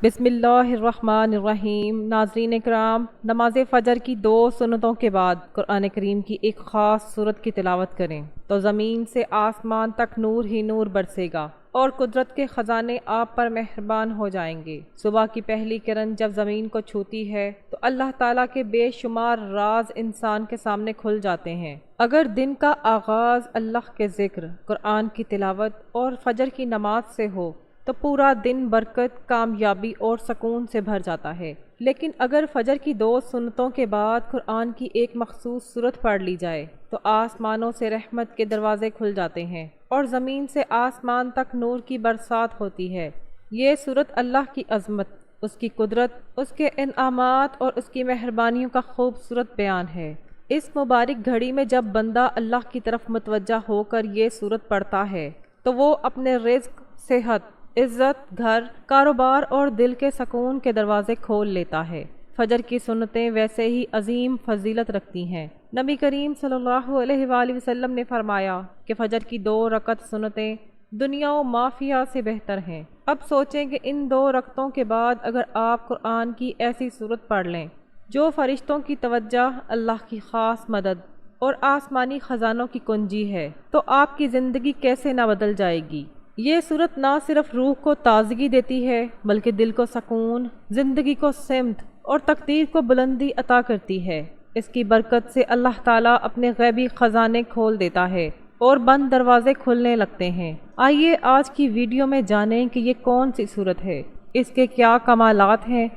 بسم اللہ الرحمن الرحیم۔ ناظرین کرام، نماز فجر کی 2 سنتوں کے بعد قرآن کریم کی ایک خاص سورت کی تلاوت کریں تو زمین سے آسمان تک نور ہی نور برسے گا اور قدرت کے خزانے آپ پر مہربان ہو جائیں گے۔ صبح کی پہلی کرن جب زمین کو چھوتی ہے تو اللہ تعالیٰ کے بے شمار راز انسان کے سامنے کھل جاتے ہیں۔ اگر دن کا آغاز اللہ کے ذکر، قرآن کی تلاوت اور فجر کی نماز سے ہو تو پورا دن برکت، کامیابی اور سکون سے بھر جاتا ہے۔ لیکن اگر فجر کی 2 سنتوں کے بعد قرآن کی ایک مخصوص سورت پڑھ لی جائے تو آسمانوں سے رحمت کے دروازے کھل جاتے ہیں اور زمین سے آسمان تک نور کی برسات ہوتی ہے۔ یہ سورت اللہ کی عظمت، اس کی قدرت، اس کے انعامات اور اس کی مہربانیوں کا خوبصورت بیان ہے۔ اس مبارک گھڑی میں جب بندہ اللہ کی طرف متوجہ ہو کر یہ سورت پڑھتا ہے تو وہ اپنے رزق، صحت، عزت، گھر، کاروبار اور دل کے سکون کے دروازے کھول لیتا ہے۔ فجر کی سنتیں ویسے ہی عظیم فضیلت رکھتی ہیں۔ نبی کریم صلی اللہ علیہ وآلہ وسلم نے فرمایا کہ فجر کی 2 رکعت سنتیں دنیا و مافیہ سے بہتر ہیں۔ اب سوچیں کہ ان 2 رکعتوں کے بعد اگر آپ قرآن کی ایسی سورت پڑھ لیں جو فرشتوں کی توجہ، اللہ کی خاص مدد اور آسمانی خزانوں کی کنجی ہے تو آپ کی زندگی کیسے نہ بدل جائے گی۔ یہ سورت نہ صرف روح کو تازگی دیتی ہے بلکہ دل کو سکون، زندگی کو سمت اور تقدیر کو بلندی عطا کرتی ہے۔ اس کی برکت سے اللہ تعالیٰ اپنے غیبی خزانے کھول دیتا ہے اور بند دروازے کھلنے لگتے ہیں۔ آئیے آج کی ویڈیو میں جانیں کہ یہ کون سی سورت ہے، اس کے کیا کمالات ہیں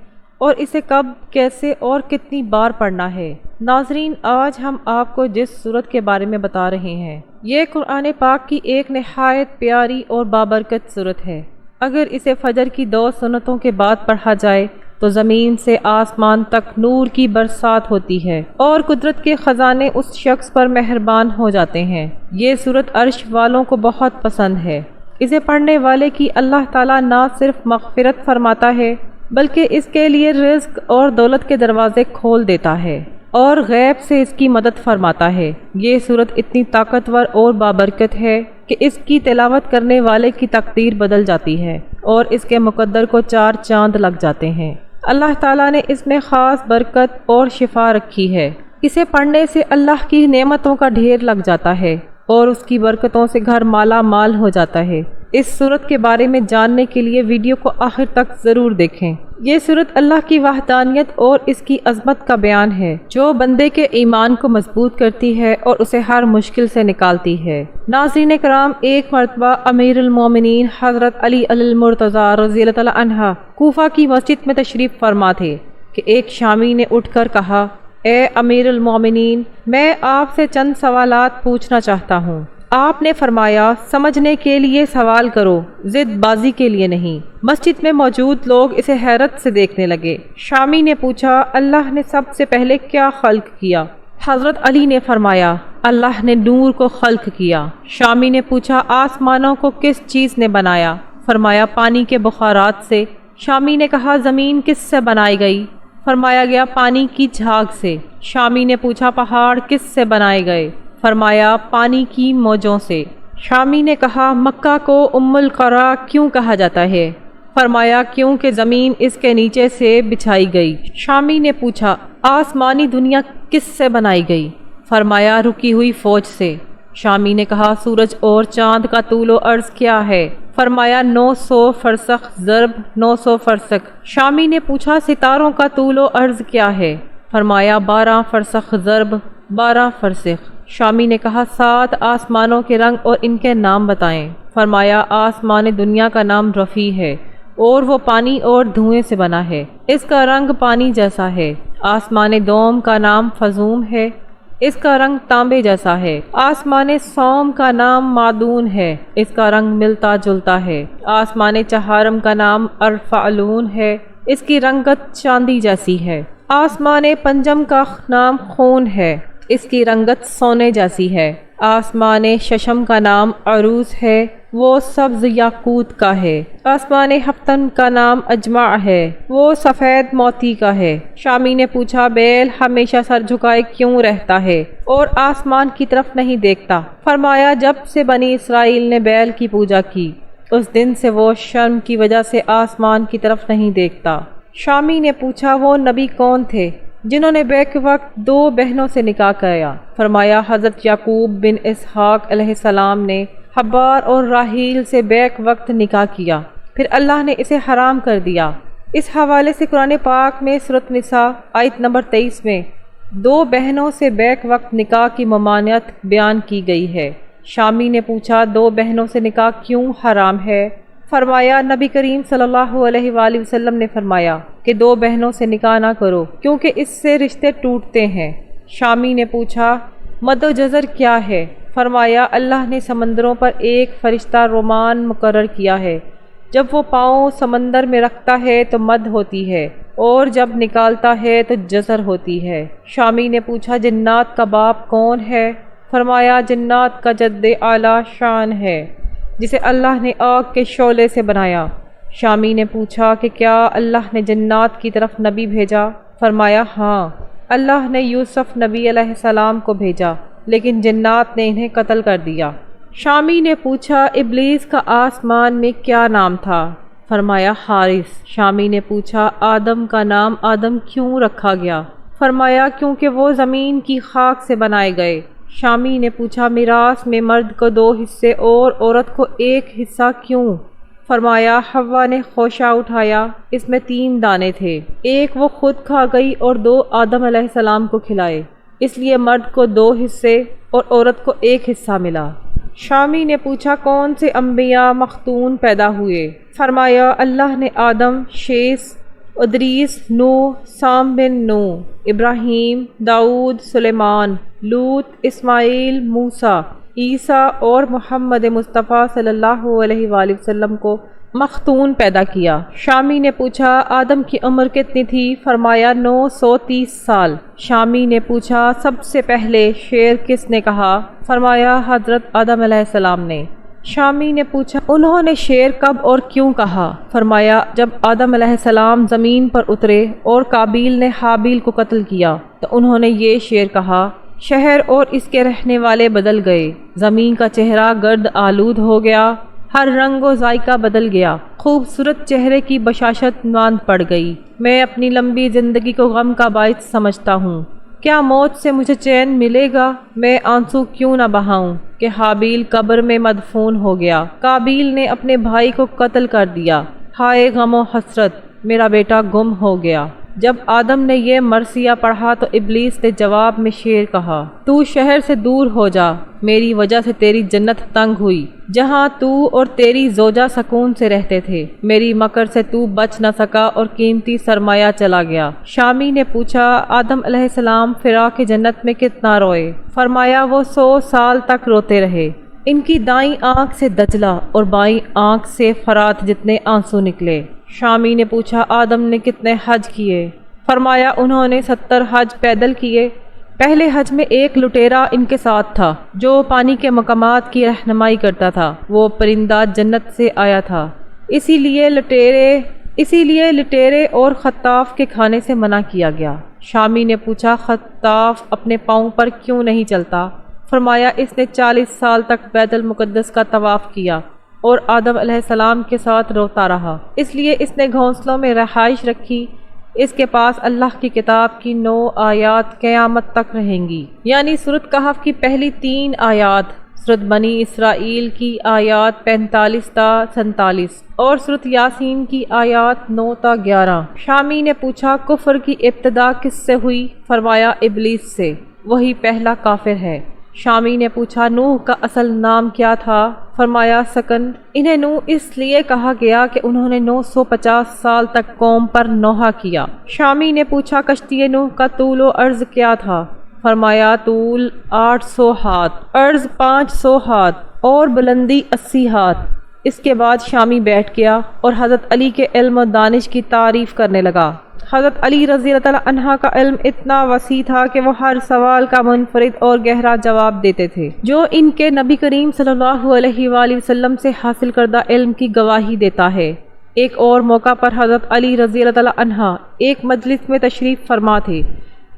اور اسے کب، کیسے اور کتنی بار پڑھنا ہے۔ ناظرین، آج ہم آپ کو جس سورت کے بارے میں بتا رہے ہیں یہ قرآن پاک کی ایک نہایت پیاری اور بابرکت سورت ہے۔ اگر اسے فجر کی 2 سنتوں کے بعد پڑھا جائے تو زمین سے آسمان تک نور کی برسات ہوتی ہے اور قدرت کے خزانے اس شخص پر مہربان ہو جاتے ہیں۔ یہ سورت عرش والوں کو بہت پسند ہے۔ اسے پڑھنے والے کی اللہ تعالیٰ نہ صرف مغفرت فرماتا ہے بلکہ اس کے لیے رزق اور دولت کے دروازے کھول دیتا ہے اور غیب سے اس کی مدد فرماتا ہے۔ یہ سورت اتنی طاقتور اور بابرکت ہے کہ اس کی تلاوت کرنے والے کی تقدیر بدل جاتی ہے اور اس کے مقدر کو 4 چاند لگ جاتے ہیں۔ اللہ تعالیٰ نے اس میں خاص برکت اور شفا رکھی ہے۔ اسے پڑھنے سے اللہ کی نعمتوں کا ڈھیر لگ جاتا ہے اور اس کی برکتوں سے گھر مالا مال ہو جاتا ہے۔ اس سورت کے بارے میں جاننے کے لیے ویڈیو کو آخر تک ضرور دیکھیں۔ یہ سورت اللہ کی وحدانیت اور اس کی عظمت کا بیان ہے جو بندے کے ایمان کو مضبوط کرتی ہے اور اسے ہر مشکل سے نکالتی ہے۔ ناظرین کرام، ایک مرتبہ امیر المومنین حضرت علی المرتضیٰ رضی اللہ تعالی عنہ کوفہ کی مسجد میں تشریف فرما تھے کہ ایک شامی نے اٹھ کر کہا، اے امیر المومنین، میں آپ سے چند سوالات پوچھنا چاہتا ہوں۔ آپ نے فرمایا، سمجھنے کے لیے سوال کرو، ضد بازی کے لیے نہیں۔ مسجد میں موجود لوگ اسے حیرت سے دیکھنے لگے۔ شامی نے پوچھا، اللہ نے سب سے پہلے کیا خلق کیا؟ حضرت علی نے فرمایا، اللہ نے نور کو خلق کیا۔ شامی نے پوچھا، آسمانوں کو کس چیز نے بنایا؟ فرمایا، پانی کے بخارات سے۔ شامی نے کہا، زمین کس سے بنائی گئی؟ فرمایا گیا، پانی کی جھاگ سے۔ شامی نے پوچھا، پہاڑ کس سے بنائے گئے؟ فرمایا، پانی کی موجوں سے۔ شامی نے کہا، مکہ کو ام القری کیوں کہا جاتا ہے؟ فرمایا، کیونکہ زمین اس کے نیچے سے بچھائی گئی۔ شامی نے پوچھا، آسمانی دنیا کس سے بنائی گئی؟ فرمایا، رکی ہوئی فوج سے۔ شامی نے کہا، سورج اور چاند کا طول و عرض کیا ہے؟ فرمایا، 900 فرسخ ضرب 900 فرسخ۔ شامی نے پوچھا، ستاروں کا طول و عرض کیا ہے؟ فرمایا، 12 فرسخ ضرب 12 فرسخ۔ شامی نے کہا، 7 آسمانوں کے رنگ اور ان کے نام بتائیں۔ فرمایا، آسمان دنیا کا نام رفیع ہے اور وہ پانی اور دھوئیں سے بنا ہے، اس کا رنگ پانی جیسا ہے۔ آسمان دوم کا نام فزوم ہے، اس کا رنگ تانبے جیسا ہے۔ آسمان سوم کا نام معدون ہے، اس کا رنگ ملتا جلتا ہے۔ آسمان چہارم کا نام ارفعلون ہے، اس کی رنگت چاندی جیسی ہے۔ آسمان پنجم کا نام خون ہے، اس کی رنگت سونے جیسی ہے۔ آسمان ششم کا نام عروس ہے، وہ سبز یاقوت کا ہے۔ آسمان ہفتم کا نام اجمع ہے، وہ سفید موتی کا ہے۔ شامی نے پوچھا، بیل ہمیشہ سر جھکائے کیوں رہتا ہے اور آسمان کی طرف نہیں دیکھتا؟ فرمایا، جب سے بنی اسرائیل نے بیل کی پوجا کی اس دن سے وہ شرم کی وجہ سے آسمان کی طرف نہیں دیکھتا۔ شامی نے پوچھا وہ نبی کون تھے جنہوں نے بیک وقت 2 بہنوں سے نکاح کیا؟ فرمایا حضرت یعقوب بن اسحاق علیہ السلام نے حبار اور راحیل سے بیک وقت نکاح کیا، پھر اللہ نے اسے حرام کر دیا۔ اس حوالے سے قرآن پاک میں سورۃ نساء آیت نمبر 23 میں 2 بہنوں سے بیک وقت نکاح کی ممانعت بیان کی گئی ہے۔ شامی نے پوچھا 2 بہنوں سے نکاح کیوں حرام ہے؟ فرمایا نبی کریم صلی اللہ علیہ وآلہ وسلم نے فرمایا کہ 2 بہنوں سے نکاح نہ کرو کیونکہ اس سے رشتے ٹوٹتے ہیں۔ شامی نے پوچھا مد و جزر کیا ہے؟ فرمایا اللہ نے سمندروں پر ایک فرشتہ رومان مقرر کیا ہے، جب وہ پاؤں سمندر میں رکھتا ہے تو مد ہوتی ہے اور جب نکالتا ہے تو جزر ہوتی ہے۔ شامی نے پوچھا جنات کا باپ کون ہے؟ فرمایا جنات کا جد اعلیٰ شان ہے جسے اللہ نے آگ کے شعلے سے بنایا۔ شامی نے پوچھا کہ کیا اللہ نے جنات کی طرف نبی بھیجا؟ فرمایا ہاں، اللہ نے یوسف نبی علیہ السلام کو بھیجا لیکن جنات نے انہیں قتل کر دیا۔ شامی نے پوچھا ابلیس کا آسمان میں کیا نام تھا؟ فرمایا حارث۔ شامی نے پوچھا آدم کا نام آدم کیوں رکھا گیا؟ فرمایا کیونکہ وہ زمین کی خاک سے بنائے گئے۔ شامی نے پوچھا میراث میں مرد کو 2 حصے اور عورت کو 1 حصہ کیوں؟ فرمایا حوا نے خوشہ اٹھایا، اس میں 3 دانے تھے، ایک وہ خود کھا گئی اور 2 آدم علیہ السلام کو کھلائے، اس لیے مرد کو 2 حصے اور عورت کو 1 حصہ ملا۔ شامی نے پوچھا کون سے انبیاء مختون پیدا ہوئے؟ فرمایا اللہ نے آدم، شیس، ادریس، نوح، سام بن نوح، ابراہیم، داؤد، سلیمان، لوط، اسماعیل، موسیٰ، عیسیٰ اور محمد مصطفیٰ صلی اللہ علیہ وآلہ وسلم کو مختون پیدا کیا۔ شامی نے پوچھا آدم کی عمر کتنی تھی؟ فرمایا 930 سال۔ شامی نے پوچھا سب سے پہلے شعر کس نے کہا؟ فرمایا حضرت آدم علیہ السلام نے۔ شامی نے پوچھا انہوں نے شعر کب اور کیوں کہا؟ فرمایا جب آدم علیہ السلام زمین پر اترے اور قابیل نے حابیل کو قتل کیا تو انہوں نے یہ شعر کہا، شہر اور اس کے رہنے والے بدل گئے، زمین کا چہرہ گرد آلود ہو گیا، ہر رنگ و ذائقہ بدل گیا، خوبصورت چہرے کی بشاشت ماند پڑ گئی، میں اپنی لمبی زندگی کو غم کا باعث سمجھتا ہوں، کیا موت سے مجھے چین ملے گا؟ میں آنسو کیوں نہ بہاؤں کہ حابیل قبر میں مدفون ہو گیا، قابیل نے اپنے بھائی کو قتل کر دیا، ہائے غم و حسرت، میرا بیٹا گم ہو گیا۔ جب آدم نے یہ مرثیہ پڑھا تو ابلیس نے جواب میں شعر کہا، تو شہر سے دور ہو جا، میری وجہ سے تیری جنت تنگ ہوئی، جہاں تو اور تیری زوجہ سکون سے رہتے تھے، میری مکر سے تو بچ نہ سکا اور قیمتی سرمایہ چلا گیا۔ شامی نے پوچھا آدم علیہ السلام فراق جنت میں کتنا روئے؟ فرمایا وہ 100 سال تک روتے رہے، ان کی دائیں آنکھ سے دجلہ اور بائیں آنکھ سے فرات جتنے آنسو نکلے۔ شامی نے پوچھا آدم نے کتنے حج کیے؟ فرمایا انہوں نے 70 حج پیدل کیے، پہلے حج میں ایک لٹیرا ان کے ساتھ تھا جو پانی کے مقامات کی رہنمائی کرتا تھا، وہ پرندہ جنت سے آیا تھا، اسی لیے لٹیرے اور خطاف کے کھانے سے منع کیا گیا۔ شامی نے پوچھا خطاف اپنے پاؤں پر کیوں نہیں چلتا؟ فرمایا اس نے 40 سال تک بیت المقدس کا طواف کیا اور آدم علیہ السلام کے ساتھ روتا رہا، اس لیے اس نے گھونسلوں میں رہائش رکھی، اس کے پاس اللہ کی کتاب کی 9 آیات قیامت تک رہیں گی، یعنی سورۃ کہف کی پہلی 3 آیات، سورۃ بنی اسرائیل کی آیات 45 تا 47 اور سورۃ یاسین کی آیات 9 تا 11۔ شامی نے پوچھا کفر کی ابتدا کس سے ہوئی؟ فرمایا ابلیس سے، وہی پہلا کافر ہے۔ شامی نے پوچھا نوح کا اصل نام کیا تھا؟ فرمایا سکن، انہیں نوح اس لیے کہا گیا کہ انہوں نے 950 سال تک قوم پر نوحہ کیا۔ شامی نے پوچھا کشتی نوح کا طول و عرض کیا تھا؟ فرمایا طول 800 ہاتھ، عرض 500 ہاتھ اور بلندی 80 ہاتھ۔ اس کے بعد شامی بیٹھ گیا اور حضرت علی کے علم و دانش کی تعریف کرنے لگا۔ حضرت علی رضی اللہ تعالیٰ عنہ کا علم اتنا وسیع تھا کہ وہ ہر سوال کا منفرد اور گہرا جواب دیتے تھے، جو ان کے نبی کریم صلی اللہ علیہ وآلہ وسلم سے حاصل کردہ علم کی گواہی دیتا ہے۔ ایک اور موقع پر حضرت علی رضی اللہ تعالیٰ عنہ ایک مجلس میں تشریف فرما تھے،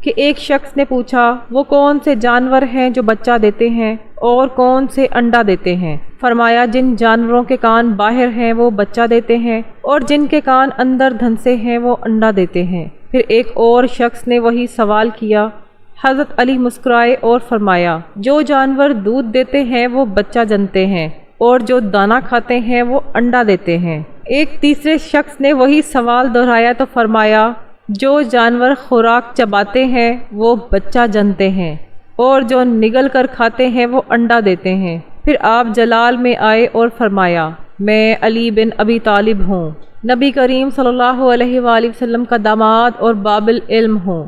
کہ ایک شخص نے پوچھا وہ کون سے جانور ہیں جو بچہ دیتے ہیں اور کون سے انڈا دیتے ہیں؟ فرمایا جن جانوروں کے کان باہر ہیں وہ بچہ دیتے ہیں اور جن کے کان اندر دھنسے ہیں وہ انڈا دیتے ہیں۔ پھر ایک اور شخص نے وہی سوال کیا۔ حضرت علی مسکرائے اور فرمایا جو جانور دودھ دیتے ہیں وہ بچہ جنتے ہیں اور جو دانہ کھاتے ہیں وہ انڈا دیتے ہیں۔ ایک تیسرے شخص نے وہی سوال دہرایا تو فرمایا جو جانور خوراک چباتے ہیں وہ بچہ جنتے ہیں اور جو نگل کر کھاتے ہیں وہ انڈا دیتے ہیں۔ پھر آپ جلال میں آئے اور فرمایا میں علی بن ابی طالب ہوں، نبی کریم صلی اللہ علیہ وآلہ وسلم کا داماد اور باب العلم ہوں،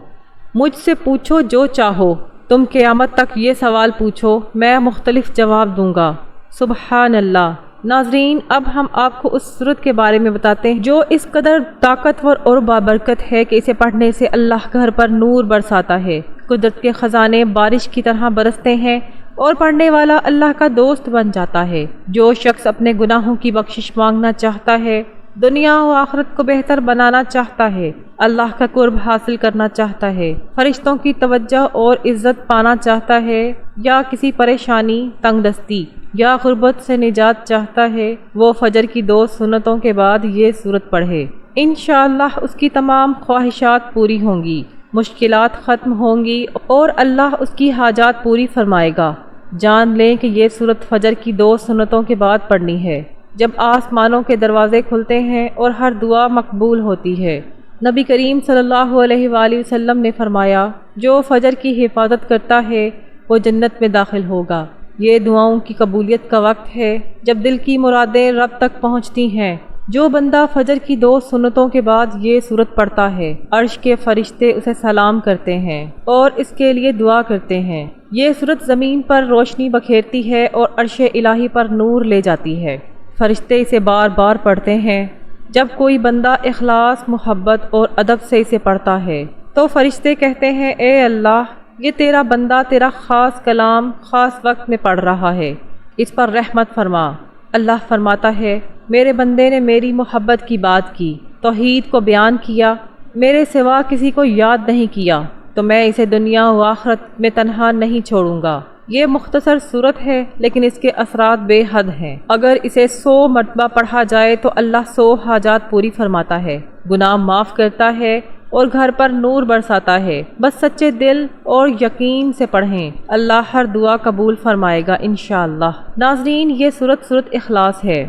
مجھ سے پوچھو جو چاہو، تم قیامت تک یہ سوال پوچھو میں مختلف جواب دوں گا۔ سبحان اللہ۔ ناظرین، اب ہم آپ کو اس سورت کے بارے میں بتاتے ہیں جو اس قدر طاقتور اور بابرکت ہے کہ اسے پڑھنے سے اللہ گھر پر نور برساتا ہے، قدرت کے خزانے بارش کی طرح برستے ہیں اور پڑھنے والا اللہ کا دوست بن جاتا ہے۔ جو شخص اپنے گناہوں کی بخشش مانگنا چاہتا ہے، دنیا و آخرت کو بہتر بنانا چاہتا ہے، اللہ کا قرب حاصل کرنا چاہتا ہے، فرشتوں کی توجہ اور عزت پانا چاہتا ہے، یا کسی پریشانی، تنگ دستی یا غربت سے نجات چاہتا ہے، وہ فجر کی 2 سنتوں کے بعد یہ سورت پڑھے۔ انشاءاللہ اس کی تمام خواہشات پوری ہوں گی، مشکلات ختم ہوں گی اور اللہ اس کی حاجات پوری فرمائے گا۔ جان لیں کہ یہ سورت فجر کی 2 سنتوں کے بعد پڑھنی ہے، جب آسمانوں کے دروازے کھلتے ہیں اور ہر دعا مقبول ہوتی ہے۔ نبی کریم صلی اللہ علیہ وآلہ وسلم نے فرمایا جو فجر کی حفاظت کرتا ہے وہ جنت میں داخل ہوگا۔ یہ دعاؤں کی قبولیت کا وقت ہے جب دل کی مرادیں رب تک پہنچتی ہیں۔ جو بندہ فجر کی 2 سنتوں کے بعد یہ سورت پڑھتا ہے، عرش کے فرشتے اسے سلام کرتے ہیں اور اس کے لیے دعا کرتے ہیں۔ یہ سورت زمین پر روشنی بکھیرتی ہے اور عرش الہی پر نور لے جاتی ہے۔ فرشتے اسے بار بار پڑھتے ہیں۔ جب کوئی بندہ اخلاص، محبت اور ادب سے اسے پڑھتا ہے تو فرشتے کہتے ہیں اے اللہ، یہ تیرا بندہ تیرا خاص کلام خاص وقت میں پڑھ رہا ہے، اس پر رحمت فرما۔ اللہ فرماتا ہے میرے بندے نے میری محبت کی بات کی، توحید کو بیان کیا، میرے سوا کسی کو یاد نہیں کیا، تو میں اسے دنیا و آخرت میں تنہا نہیں چھوڑوں گا۔ یہ مختصر سورت ہے لیکن اس کے اثرات بے حد ہیں۔ اگر اسے 100 مرتبہ پڑھا جائے تو اللہ 100 حاجات پوری فرماتا ہے، گناہ معاف کرتا ہے اور گھر پر نور برساتا ہے۔ بس سچے دل اور یقین سے پڑھیں، اللہ ہر دعا قبول فرمائے گا انشاءاللہ۔ ناظرین، یہ سورت اخلاص ہے۔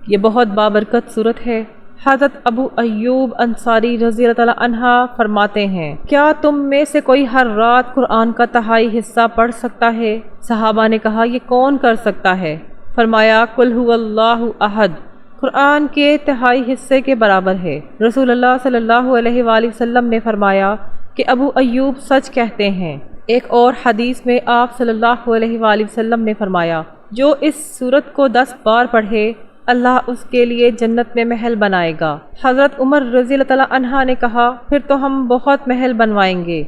یہ بہت بابرکت سورت ہے۔ حضرت ابو ایوب انصاری رضی اللہ تعالیٰ عنہ فرماتے ہیں کیا تم میں سے کوئی ہر رات قرآن کا 1/3 حصہ پڑھ سکتا ہے؟ صحابہ نے کہا یہ کون کر سکتا ہے؟ فرمایا قل هو اللہ احد، قرآن کے 1/3 حصے کے برابر ہے۔ رسول اللہ صلی اللہ علیہ وآلہ وسلم نے فرمایا کہ ابو ایوب سچ کہتے ہیں۔ ایک اور حدیث میں آپ صلی اللہ علیہ وآلہ وسلم نے فرمایا جو اس سورت کو 10 بار پڑھے اللہ اس کے لیے جنت میں محل بنائے گا۔ حضرت عمر رضی اللہ تعالیٰ عنہ نے کہا پھر تو ہم بہت محل بنوائیں گے۔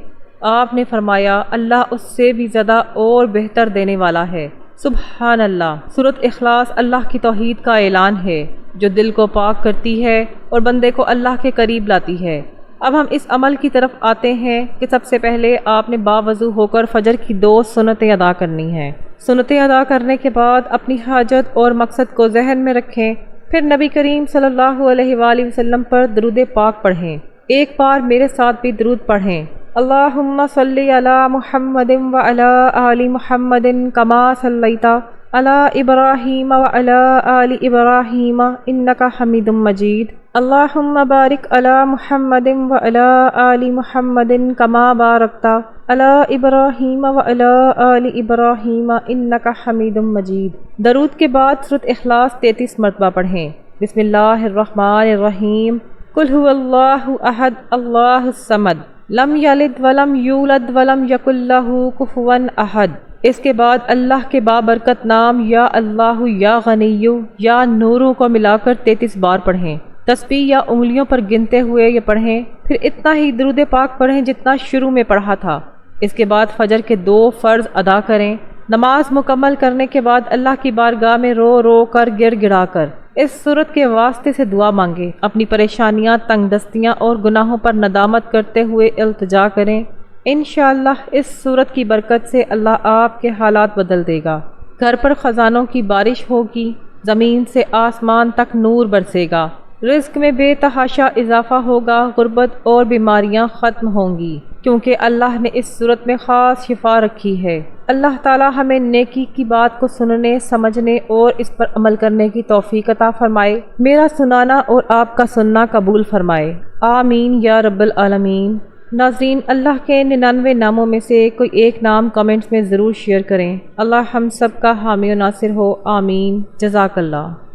آپ نے فرمایا اللہ اس سے بھی زیادہ اور بہتر دینے والا ہے۔ سبحان اللہ۔ سورت اخلاص اللہ کی توحید کا اعلان ہے جو دل کو پاک کرتی ہے اور بندے کو اللہ کے قریب لاتی ہے۔ اب ہم اس عمل کی طرف آتے ہیں کہ سب سے پہلے آپ نے باوضو ہو کر فجر کی 2 سنتیں ادا کرنی ہیں۔ سنتیں ادا کرنے کے بعد اپنی حاجت اور مقصد کو ذہن میں رکھیں، پھر نبی کریم صلی اللہ علیہ وآلہ وسلم پر درود پاک پڑھیں۔ ایک بار میرے ساتھ بھی درود پڑھیں۔ اللہم صلی علی محمد وعلی آل محمد کما صلیت علی ابراہیم وعلی آل ابراہیم انک حمید مجید۔ اللہم بارک علی محمد وعلی آل محمد کما بارکت علی ابراہیم وعلی آل ابراہیم انک حمید مجید۔ درود کے بعد سورۃ اخلاص 33 مرتبہ پڑھیں۔ بسم اللہ الرحمن الرحیم۔ قل هو اللہ احد اللہ الصمد لم یلد ولم یولد ولم یکن لہ کفوا احد۔ اس کے بعد اللہ کے بابرکت نام یا اللہ یا غنی یا نوروں کو ملا کر 33 بار پڑھیں۔ تسبیح یا انگلیوں پر گنتے ہوئے یہ پڑھیں، پھر اتنا ہی درود پاک پڑھیں جتنا شروع میں پڑھا تھا۔ اس کے بعد فجر کے 2 فرض ادا کریں۔ نماز مکمل کرنے کے بعد اللہ کی بارگاہ میں رو رو کر گڑ گڑا کر اس سورت کے واسطے سے دعا مانگیں، اپنی پریشانیاں، تنگ دستیاں اور گناہوں پر ندامت کرتے ہوئے التجا کریں۔ انشاءاللہ اس صورت کی برکت سے اللہ آپ کے حالات بدل دے گا۔ گھر پر خزانوں کی بارش ہوگی، زمین سے آسمان تک نور برسے گا، رزق میں بے تحاشا اضافہ ہوگا، غربت اور بیماریاں ختم ہوں گی، کیونکہ اللہ نے اس صورت میں خاص شفا رکھی ہے۔ اللہ تعالی ہمیں نیکی کی بات کو سننے، سمجھنے اور اس پر عمل کرنے کی توفیق عطا فرمائے۔ میرا سنانا اور آپ کا سننا قبول فرمائے، آمین یا رب العالمین۔ ناظرین، اللہ کے 99 ناموں میں سے کوئی ایک نام کمنٹس میں ضرور شیئر کریں۔ اللہ ہم سب کا حامی و ناصر ہو، آمین۔ جزاک اللہ۔